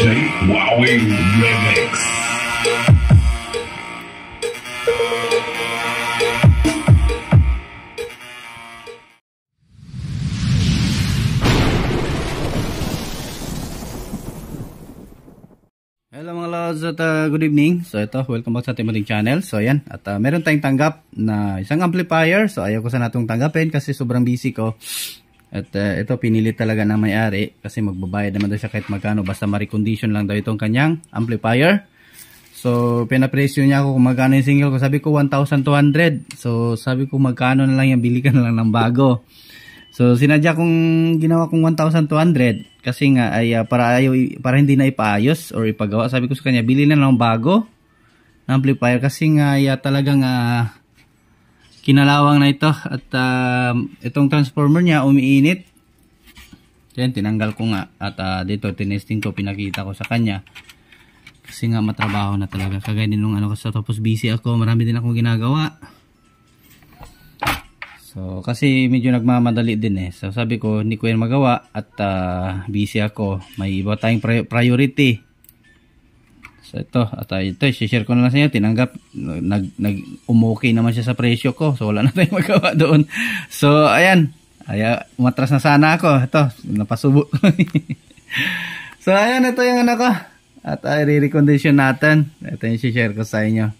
DJ Wowing Remix. Hello mga lods at good evening. So ito, welcome back sa ating muling channel. So ayan, at meron tayong tanggap na isang amplifier. So ayaw ko sana itong tanggapin kasi sobrang busy ko. At ito pinilit talaga ng may-ari kasi magbabayad naman daw siya kahit magkano, basta ma-recondition lang daw itong kanyang amplifier. So pinapresyo niya ako kung magkano yung single ko. Sabi ko 1,200. So sabi ko magkano na lang yan, bili ka na lang ng bago. So sinadya kong ginawa kong 1,200 kasi nga ay para hindi na ipaayos or ipagawa. Sabi ko sa kanya bili na lang bago na amplifier kasi nga talagang kinalawang na ito at itong transformer niya umiinit. Yan, tinanggal ko nga at dito tinesting ko, pinakita ko sa kanya kasi nga matrabaho na talaga kagaya din nung kasi tapos busy ako, marami din akong ginagawa. So kasi medyo nagmamadali din so sabi ko hindi ko yan magawa at busy ako, may iba tayong priority. So ito, at ito i-share ko na lang sa inyo, tinanggap, umokay naman siya sa presyo ko, so wala na tayong magawa doon. So ayan, umatras na sana ako, ito napasubo. So ayan, ito yung ko at i-recondition natin. Ito yung i-share ko sa inyo.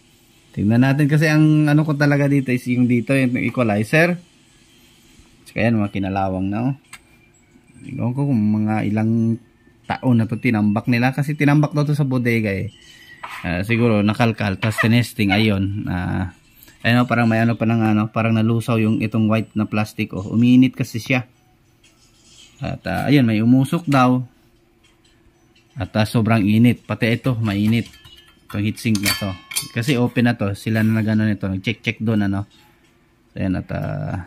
Tingnan natin kasi ang ko talaga dito is yung dito, yung equalizer. Kaya mga kinalawang na Tingnan ko kung mga ilang taon na to tinambak nila kasi tinambak daw to sa bodega siguro nakalkal, tapos tinesting ayun. Parang may pa ng parang nalusaw yung itong white na plastic uminit kasi siya. At ayun, may umusok daw. At sobrang init, pati ito mainit. Itong heatsink na to. Kasi open na to, sila na nagano nito, nag-check doon Ayan, at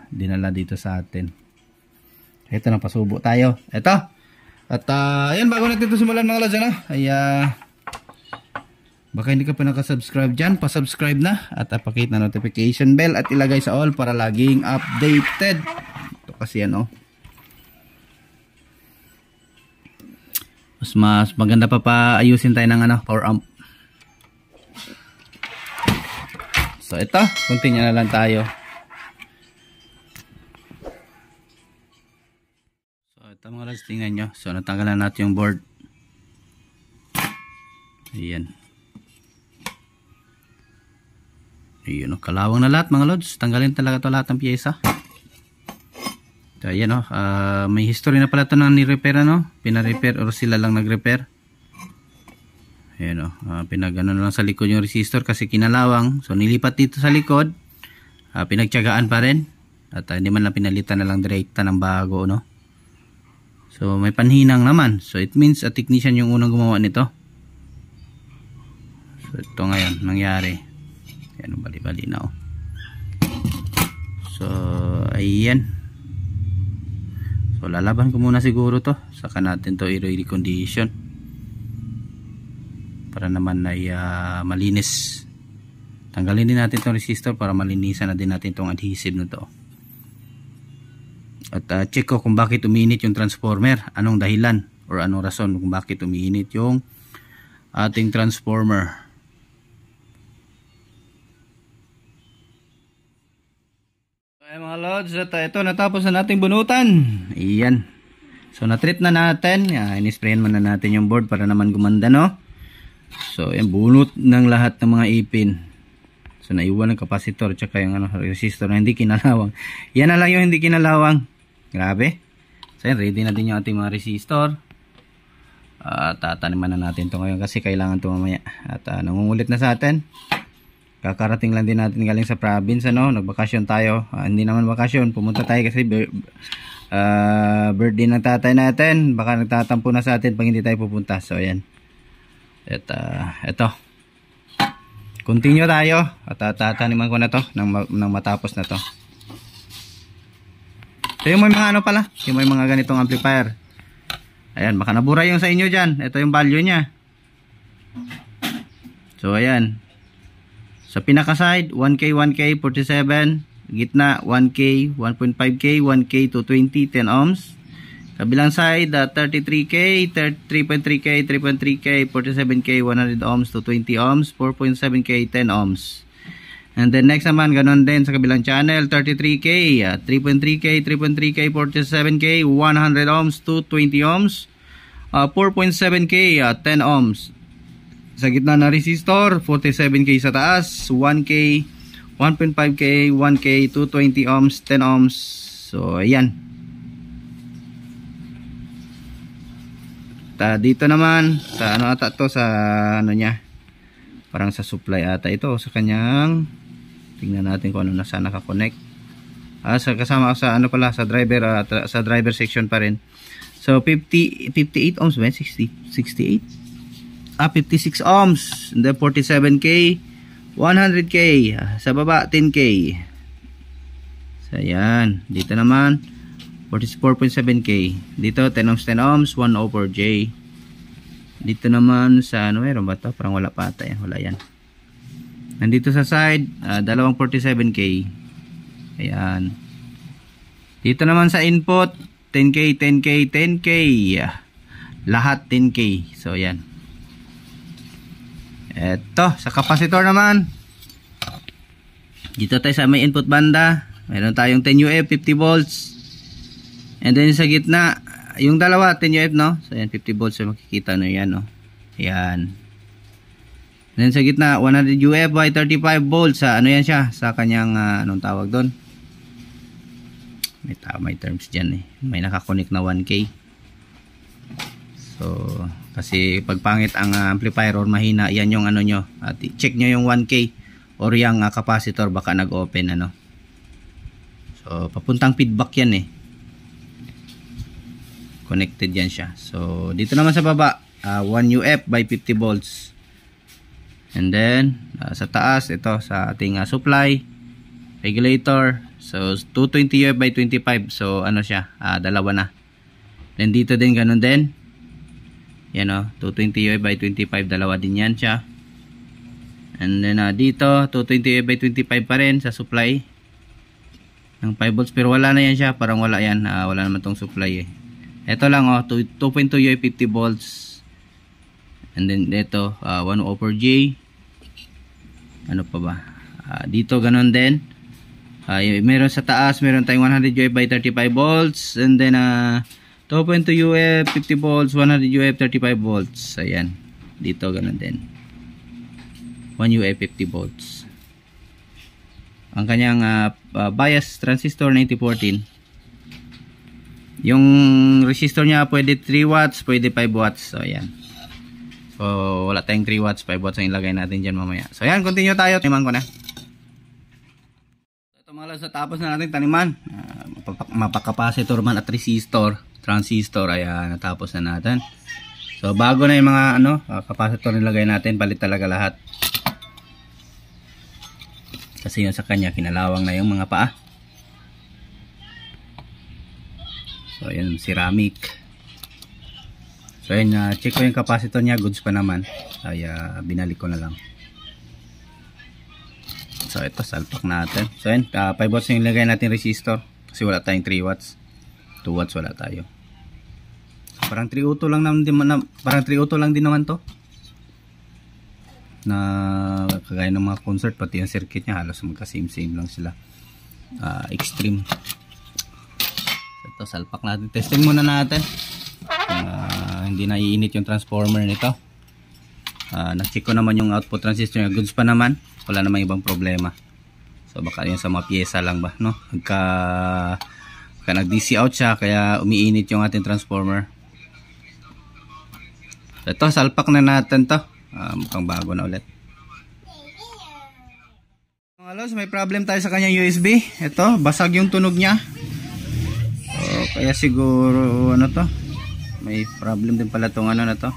dinala dito sa atin. Ito na, pasubo tayo. Ito. At ayan, bago natin ito simulan mga lads, baka hindi ka pa nakasubscribe dyan, pasubscribe na at pakit na notification bell at ilagay sa all para laging updated. Ito kasi mas maganda pa ayusin tayo ng power amp. So ito, continue na lang tayo. So ito mga lads, tingnan nyo. So natanggalan natin yung board. Ayan. Ayun, kalawang na lahat mga lods. Tanggalin talaga ito lahat ng pyesa. So ayan may history na pala ito na ni-repair pina-repair or sila lang nag-repair. Ayan pinagano na lang sa likod yung resistor kasi kinalawang. So nilipat dito sa likod, pinagtiyagaan pa rin at hindi man lang pinalitan na lang direkta ng bago So may panhinang naman, so it means a technician yung unang gumawa nito. So ito ngayon nangyari. Ayan, bali-bali na So ayan, so lalaban ko muna siguro to, saka natin to i-recondition para naman ay malinis. Tanggalin din natin itong resistor para malinisan na din natin itong adhesive na to. At check ko kung bakit umiinit yung transformer, anong dahilan or anong rason kung bakit umiinit yung ating transformer. Ay mga lods, at ito natapos na nating bunutan. Iyan. So na-treat na natin, in-sprayan muna natin yung board para naman gumanda So yan, bunot ng lahat ng mga ipin. So naiwan ng capacitor tsaka yung resistor na hindi kinalawang. Yan na lang yung hindi kinalawang. Grabe. So yan, ready na din yung ating mga resistor. Tataniman na natin ito ngayon kasi kailangan ito mamaya. At nangungulit na sa atin. Kakarating lang din natin galing sa province nagbakasyon tayo. Hindi naman bakasyon, pumunta tayo kasi birthday ng tatay natin. Baka nagtatampo na sa atin pag hindi tayo pupunta. So ayan. At ito, continue tayo at tataniman ko na to nang matapos na to. Ito yung may mga pala, yung may mga ganitong amplifier. Ayan, baka nabura yung sa inyo dyan. Ito yung value nya. So ayan, sa pinaka side 1K 1K 47, gitna 1K 1.5K 1K 220 10 ohms, Kabilang side, 33K, 3.3K, 3.3K, 47K, 100 ohms to 20 ohms, 4.7K, 10 ohms. And then next naman, ganon din sa kabilang channel, 33K, 3.3K, 3.3K, 47K, 100 ohms to 20 ohms, 4.7K, 10 ohms. Sa gitna na resistor, 47K sa taas, 1K, 1.5K, 1K, 220 ohms, 10 ohms. So, ayan. Dito naman sa ano ata to, sa ano niya, parang sa supply ata ito, sa kanyang, tingnan natin kung ano na sana naka-connect. Sa kasama sa ano pala, sa driver, sa driver section pa rin. So 58 ohms ba? 68 56 ohms, and then 47K, 100K, sa baba 10K. So ayan, dito naman 44.7K. Dito 10 ohms, 10 ohms, 1/4J. Dito naman sa ano, meron ba to? Parang wala pa ata yan. Wala yan. Nandito sa side, dalawang 47K. Ayan. Dito naman sa input, 10K, 10K, 10K. Lahat 10K. So ayan. Eto, sa capacitor naman. Dito tayo sa may input banda. Meron tayong 10 UF, 50 volts. And then sa gitna, yung dalawa 10 UF, no? So yan, 50 volts, so makikita nyo yan, no? Yan. Then sa gitna 100 UF by 35 volts, ano yan siya, sa kanyang anong tawag doon, may terms dyan eh, may nakakonect na 1K. So kasi pag pangit ang amplifier or mahina, yan yung ano nyo, check nyo yung 1K or yung capacitor, baka nag-open ano. So papuntang feedback yan eh, connected yan siya. So dito naman sa baba, 1 UF by 50 volts. And then sa taas, ito sa ating supply regulator. So 220 UF by 25. So ano siya, dalawa na. Then dito din ganun din. Yan o, 220 UF by 25, dalawa din yan siya. And then dito 220 UF by 25 pa rin sa supply ng 5 volts, pero wala na yan siya, parang wala yan, wala naman tong supply eh. Ito lang 2.2 UF 50 volts. And then dito 1/4J. Ano pa ba? Dito ganun din. Meron sa taas, meron tayong 100 UF by 35 volts. And then 2.2 UF 50 volts, 100 UF 35 volts. Ayan. Dito ganun din. 1 UF 50 volts. Ang kanyang bias transistor 9014. Yung resistor niya pwede 3 watts, pwede 5 watts. So ayan. So wala tayong 3 watts, 5 watts ang ilagay natin dyan mamaya. So ayan, continue tayo. Taniman ko na. Ito mga lods, tapos na natin taniman. Mapakapacitor man at resistor, transistor, ayan, natapos na natin. So bago na yung mga capacitor nilagay natin, palit talaga lahat. Kasi yun sa kanya, kinalawang na yung mga paa. So ayan, ceramic. So ayan, check ko yung capacitor niya, goods pa naman. Kaya binalik ko na lang. So ito, salpak natin. So ayan, 5 watts yung ilagay natin resistor. Kasi wala tayong 3 watts. 2 watts wala tayo. So, parang 302 lang naman, parang 302 lang din naman to. Na kagaya ng mga concert, pati yung circuit niya halos magka-same lang sila. Extreme. Ito, salpak natin. Testing muna natin. Hindi na iinit yung transformer nito. Na-check ko naman yung output transistor niya. Goods pa naman. Wala namang ibang problema. So baka yun sa mga pyesa lang ba, no? Pagka nag-DC out siya, kaya umiinit yung ating transformer. So ito, salpak na natin to. Mukhang bago na ulit. Mga lods, may problem tayo sa kanyang USB. Ito, basag yung tunog niya. Kaya siguro may problem din pala tong na to.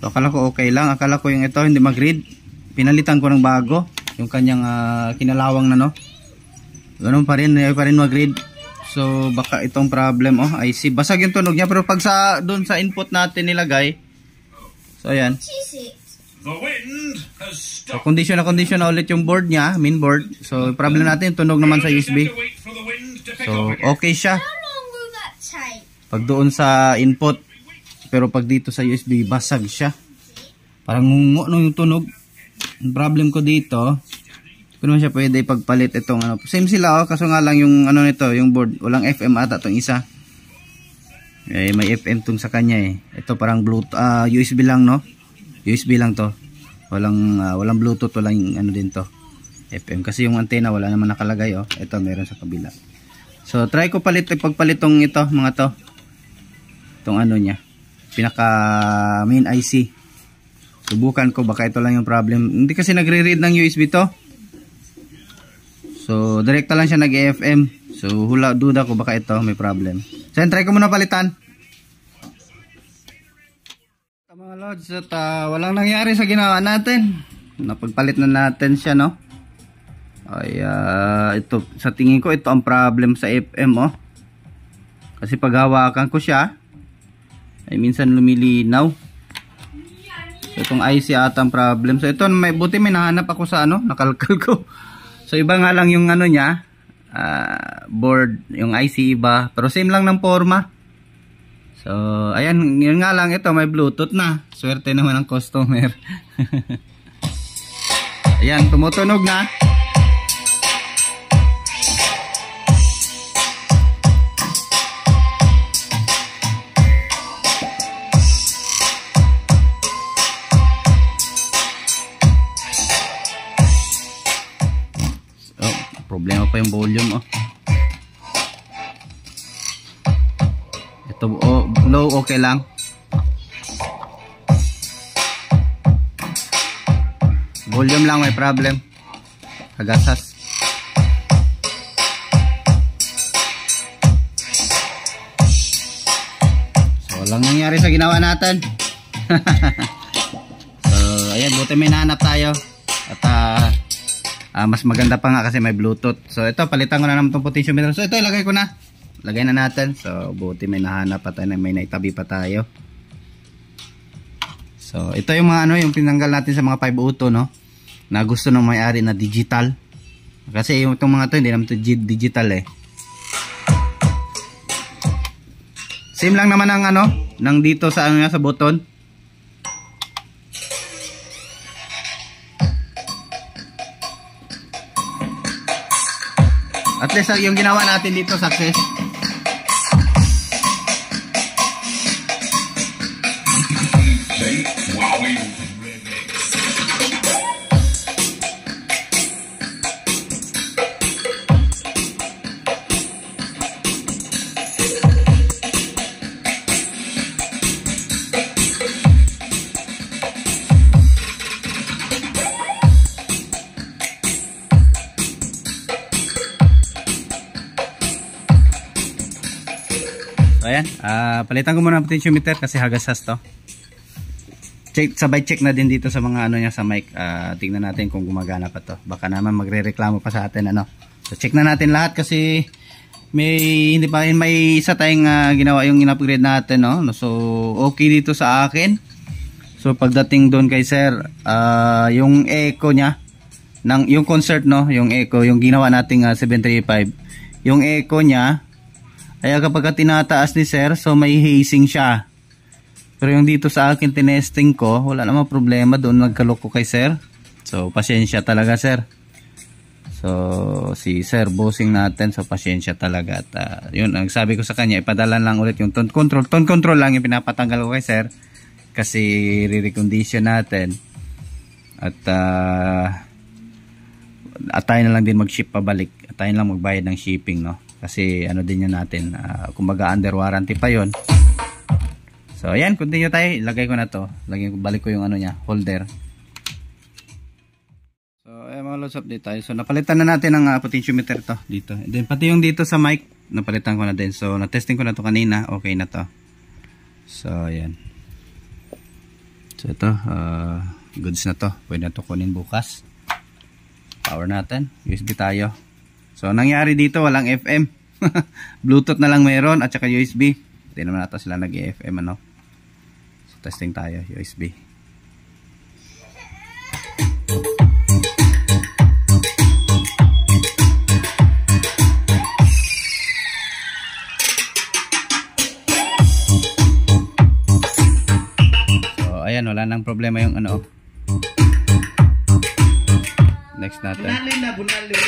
So akala ko okay lang, akala ko yung ito hindi mag-read. Pinalitan ko ng bago yung kanyang kinalawang na ganun pa rin mag-read. So baka itong problem, I see, basag yung tunog niya. Pero pag doon sa input natin nilagay, so ayan, so condition na ulit yung board niya, main board. So problem natin yung tunog naman sa USB. So okay siya. pag doon sa input, pero pag dito sa USB basag siya, parang ngungo no yung tunog. Ang problem ko dito, kung naman siya pwede pagpalit itong ano, same sila kaso nga lang yung ano nito, yung board walang FM ata itong isa, may FM tong sa kanya ito parang Bluetooth, USB lang, no, USB lang to, walang Bluetooth, walang ano din to FM, kasi yung antena wala naman nakalagay. Ito meron sa kabila. So try ko pagpalit tong ito mga to, itong ano niya, pinaka main IC. Subukan ko, baka ito lang yung problem. Hindi kasi nagre-read ng USB to, so direkta lang siya nag-FM. So duda ko baka ito may problem. So try ko muna palitan mga lods, at walang nangyari sa ginawa natin. Napagpalit na natin siya, no. Ay ito sa tingin ko ito ang problem sa FM, kasi pag hawakan ko siya ay minsan lumilinaw. So itong IC ata ang problem. So ito buti may nahanap ako sa ano, nakalkal ko. So iba nga lang yung ano niya, board, yung IC iba, pero same lang ng forma. So ayan, yun nga lang, ito may Bluetooth na. Swerte naman ang customer. Ayan, tumutunog na. Problema pa yung volume, ito low, okay lang. Volume lang may problem, hagasas. So walang nangyari sa ginawa natin. So ayan, buti may nahanap tayo. At mas maganda pa nga kasi may Bluetooth. So ito, palitan ko na naman itong potentiometer. So ito, ilagay ko na. Lagay na natin. So buti may nahanap pa tayo, may naitabi pa tayo. So ito yung mga ano, yung pinanggal natin sa mga 502, no, na gusto ng may-ari na digital. Kasi yung itong mga to hindi naman to digital Same lang naman ang ano, nang dito sa ano, sa button. At least yung ginawa natin dito success. So ayan, palitan ko muna ang potentiometer kasi hagasas to. Sabay check na din dito sa mga ano niya sa mic. Tingnan natin kung gumagana pa to. Baka naman magrereklamo pa sa atin, ano. So check na natin lahat kasi may isa tayong ginawa yung in-upgrade natin, no. So okay dito sa akin. So pagdating doon kay sir, yung echo niya yung concert, no, yung echo, yung ginawa nating 735, yung echo niya ay kapag tinataas ni sir, so may hazing siya. Pero yung dito sa akin tinesting ko, wala namang problema, doon nagkaloko kay sir. So pasensya talaga sir. So si sir bossing natin, so pasensya talaga. At yun, ang sabi ko sa kanya, ipadala lang ulit yung tone control lang yung pinapatanggal ko kay sir. Kasi re-recondition natin. At tayo na lang din mag-ship pabalik. At tayo na lang magbayad ng shipping, no. Kasi ano din yan natin, kumbaga under warranty pa yon. So ayan, continue tayo. Ilagay ko na to. Balik ko yung ano niya, holder. So ayan mga lods, update tayo. So napalitan na natin ang potentiometer to dito. And then pati yung dito sa mic, napalitan ko na din. So na-testing ko na to kanina, okay na to. So ayan. So ito, goods na to. Pwede na to kunin bukas. Power natin, USB tayo. So nangyari dito, walang FM. Bluetooth na lang meron at saka USB. Hindi naman natin sila nag-FM, ano. So testing tayo, USB. wala nang problema yung ano. Next natin. Bunalin na, bunalin.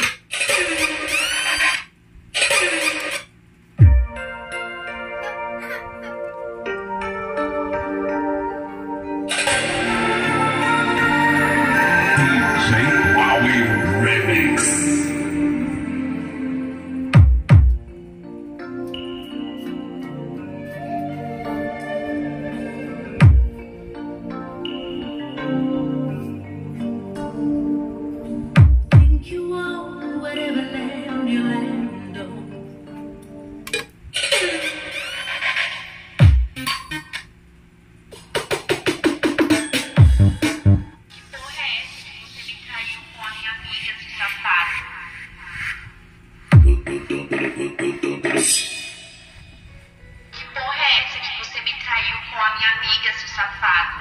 DJ Wowie Remix. Think you want whatever land you land on. Que porra é essa que você me traiu com a minha amiga, seu safado?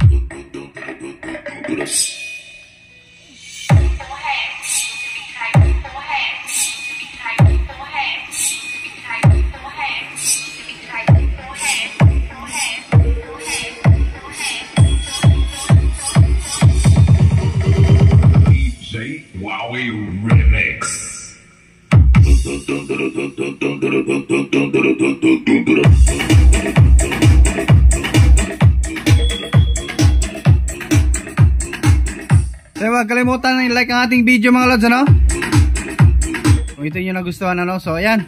Que porra é essa que você me traiu? Que porra é essa que você me traiu? Que porra é essa que você me traiu? Que porra é essa que você me traiu? Que porra é essa? Que porra é essa? Que porra é essa? DJ Wowie Remix. So huwag kalimutan na i-like ang ating video mga lods, ano? Kung ito yung nagustuhan, ano? So ayan,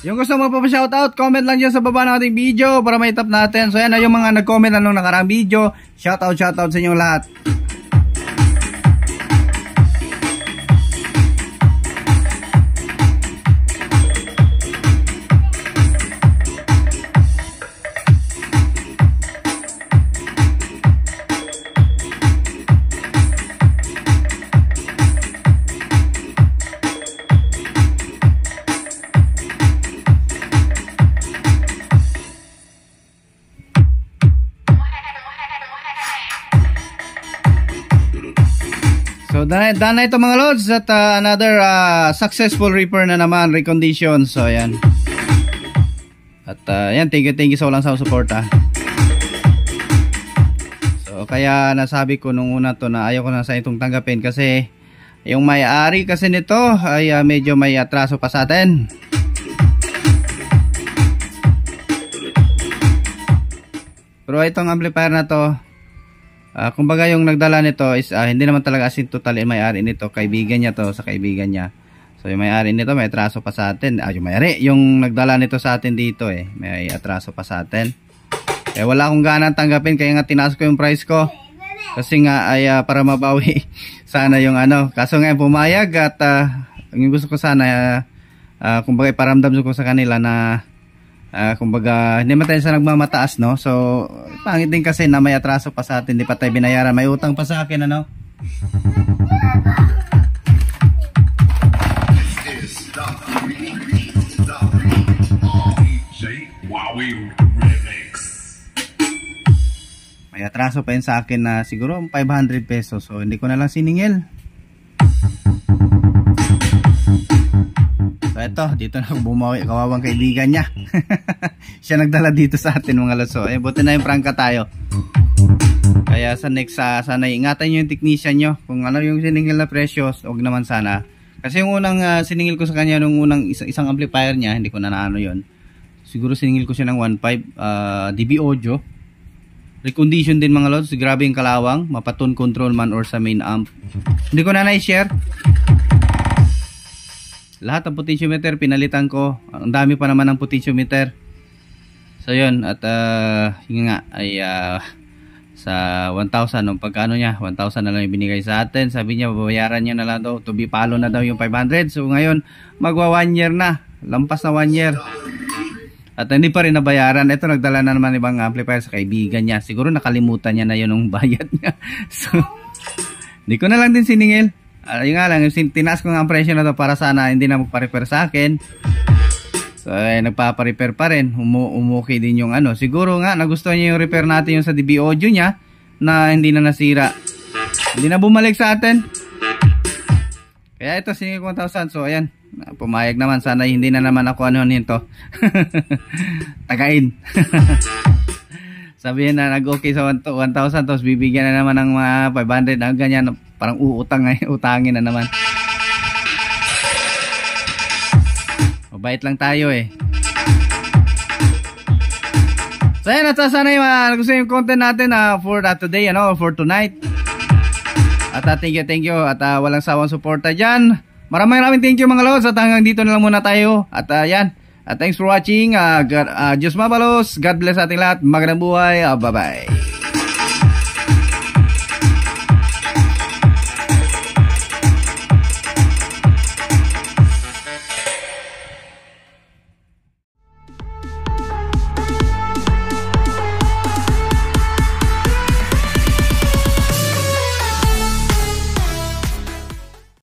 yung gusto mo pa shoutout, comment lang dyan sa baba ng ating video para may tap natin. So ayan, yung mga nag-comment na nung nakaraang video, shoutout sa inyong lahat. So done na ito mga lods at another successful repair na naman, recondition. So ayan. At ayan, thank you sa walang sa support So kaya nasabi ko nung una to na ayaw ko na sa itong tanggapin kasi yung may-ari kasi nito ay medyo may atraso pa sa atin. Pero itong amplifier na to, kumbaga yung nagdala nito is hindi naman talaga as in totally may-ari nito, kaibigan niya to, sa kaibigan niya. So yung may-ari nito may atraso pa sa atin. Yung may-ari, yung nagdala nito sa atin dito may atraso pa sa atin. Wala akong ganang tanggapin kaya nga tinaas ko yung price ko. Kasi nga ay para mabawi sana yung ano. Kaso nga pumayag at yung gusto ko sana kumbaga iparamdam ko sa kanila na kumbaga hindi man tayo sa nagmamataas, no? So pangit din kasi na may atraso pa sa atin, hindi pa tayo binayaran, may utang pa sa akin, ano? DJ Wowie Remix. May atraso pa yun sa akin na siguro 500 pesos, so hindi ko na lang siningil. So ito, dito na bumawi, kawawang kaibigan niya. Siya nagdala dito sa atin mga loso. Buti na yung prangka tayo. Kaya sa next, sana ingatan nyo yung technician nyo. Kung ano yung siningil na presyo, huwag naman sana. Kasi yung unang siningil ko sa kanya, nung unang isang amplifier niya, hindi ko na naano yun. Siguro siningil ko siya ng 1.5 dB audio. Recondition din mga lods, grabe yung kalawang. Mapatone control man or sa main amp. Hindi ko na na-share. Lahat ng potentiometer pinalitan ko. Ang dami pa naman ng potentiometer. So yun, at yun nga ay sa 1,000 nung pagkano niya, 1,000 na lang yung binigay sa atin. Sabi niya babayaran niya na lang daw, to be palo na daw yung 500. So ngayon magwa 1 year na, lampas na 1 year at hindi pa rin nabayaran. Ito, nagdala na naman ibang amplifier sa kaibigan niya. Siguro nakalimutan niya na yun ng bayad niya. So hindi ko na lang din siningil. Yung nga lang, tinaas ko nga ang presyo na to para sana hindi na magpa-repair sa akin. So nagpapa-repair pa rin. Umukay din yung ano. Siguro nga nagustuhan niya yung repair natin yung sa DB audio niya na hindi na nasira. Hindi na bumalik sa atin. Kaya ito, siningil ko 1,000. So ayan, pumayag naman. Sana hindi na naman ako ano nito. Tagain. Sabihin na nag-okay sa 1,000 tapos bibigyan na naman ng mga 500 na ganyan. Parang utangin na naman. Mabait lang tayo eh. So yan, at sana yung gusto yung content natin for today, for tonight. At thank you. At walang sawang suporta dyan. Maraming thank you mga lods. At hanggang dito na lang muna tayo. At yan. Thanks for watching. Diyos mabalos. God bless ating lahat. Magandang buhay. Bye-bye.